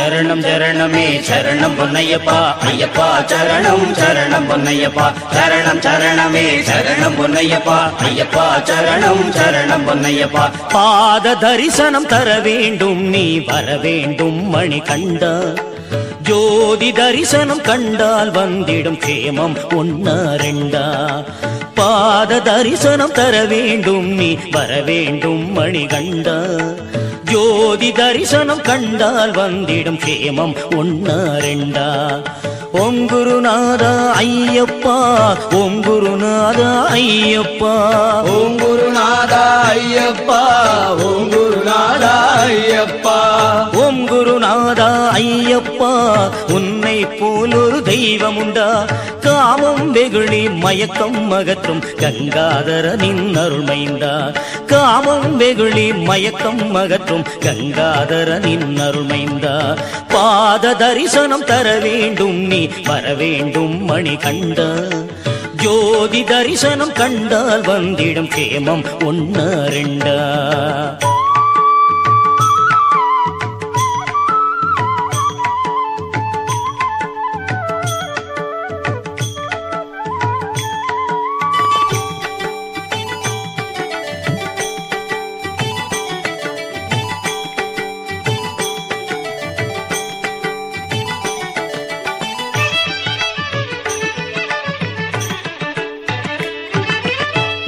சரணம் சரணமே சரணம் பொன்னையப்பா ஐயப்பா சரணம் சரணம் பொன்னையப்பா சரணம் சரணமே சரணம் பொன்னையப்பா ஐயப்பா சரணம் சரணம் பொன்னையப்பா பாத தரிசனம் தர வேண்டும் நீ வர வேண்டும் மணிகண்டா ஜோதி தரிசனம் கண்டால் வந்திடும் கேமம் ஒன்னா ரெண்டா பாத தரிசனம் தர வேண்டும் நீ வர வேண்டும் மணிகண்டா ஜோதி தரிசனம் கண்டால் வந்திடும் கேமம் ஒன்னா ரெண்டா ஓம் குருநாதா ஐயப்பா ஓம் குருநாதா ஐயப்பா ஓம் குருநாதா ஐயப்பா ஓம் குருநாதா ஐயப்பா ஓம் குருநாதா ஐயப்பா உன்னை போல் ஒரு தெய்வம் உண்டா காமம் வெகுளி மயக்கம் அகற்றும் கங்காதரனின் அருள்மைந்தா காமம் வெகுளி மயக்கம் அகற்றும் கங்காதரனின் அருள்மைந்தா பாத தரிசனம் தர வேண்டும் நீ வர வேண்டும் மணிகண்டா ஜோதி தரிசனம் கண்டால் வந்திடும் கேமம் ஒன்னா ரெண்டா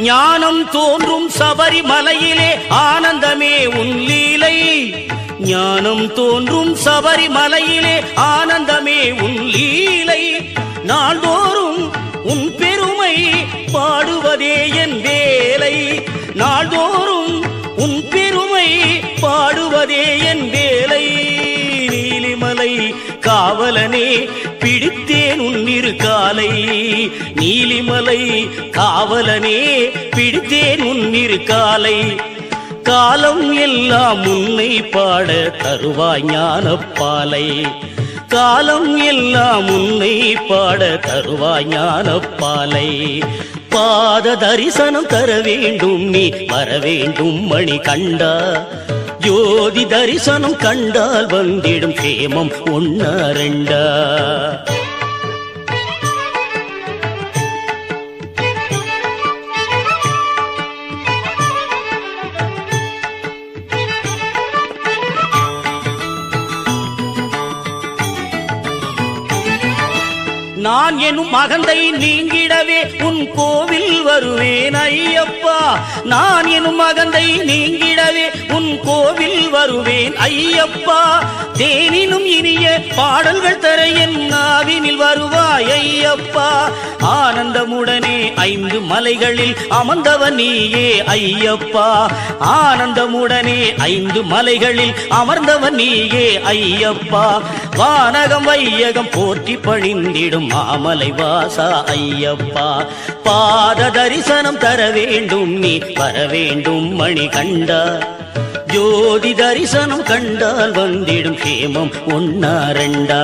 ஞானம் தோன்றும் சபரிமலையிலே ஆனந்தமே உன் லீலை ஞானம் தோன்றும் சபரிமலையிலே ஆனந்தமே உன் லீலை நாள்தோறும் உன் பெருமை பாடுவதே என் வேலை நாள்தோறும் உன் பெருமை பாடுவதே என் வேலை நீலிமலை காவலனே பிடித்தேன் உன்னிரு காலை நீலிமலை காவலனே பிடித்தேன் உன்னிரு காலை காலம் எல்லாம் உன்னை பாட தருவாய் ஞானப்பாலை காலம் எல்லாம் உன்னை பாட தருவாய் ஞானப்பாலை பாத தரிசனம் தர வேண்டும் நீ வர வேண்டும் மணிகண்டா ஜோதி தரிசனம் கண்டால் வந்திடும் கேமம் ஒன்னா ரெண்டா நான் எனும் மகந்தை நீங்கிடவே உன் கோவில் வருவேன் ஐயப்பா நான் எனும் மகந்தை நீங்கிடவே உன் கோவில் வருவேன் ஐயப்பா தேனினும் இனிய பாடல்கள் தர என் நாவினில் வருவாய் ஐயப்பா ஆனந்தமுடனே 5 மலைகளில் அமர்ந்தவன் நீயே ஐயப்பா ஆனந்தமுடனே 5 மலைகளில் அமர்ந்தவன் நீயே ஐயப்பா வானகம் வையகம் போற்றி பணிந்திடும் மாமலை வாசா ஐயப்பா பாத தரிசனம் தர வேண்டும் நீ வர வேண்டும் மணிகண்டா ஜோதி தரிசனம் கண்டால் வந்திடும் கேமம் ஒன்னா ரெண்டா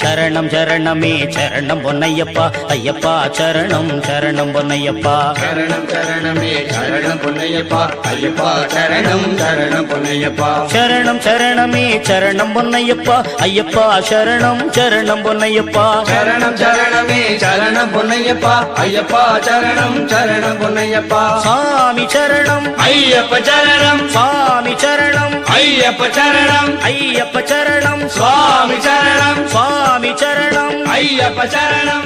சரணம் சரணமே சரணம் பொன்னையப்பா ஐயப்பா சரணம் சரணம் பொன்னையப்பா சரணம் சரணமே சரணம் பொன்னையப்பா ஐயப்பா சரணம் சரணம் பொன்னையப்பா சரணம் சரணமே சரணம் பொன்னையப்பா ஐயப்பா சரணம் சரணம் பொன்னையப்பா சரணம் சரணமே சரணம் பொன்னையப்பா ஐயப்பா சரணம் சரணம் பொன்னையப்பா சாமி சரணம் ஐயப்ப சரணம் சாமி சரணம் ஐயப்ப சரணம் ஐயப்ப சரணம் சுவாமி சரணம் சுவாமி சரணம் ஐயப்ப சரணம்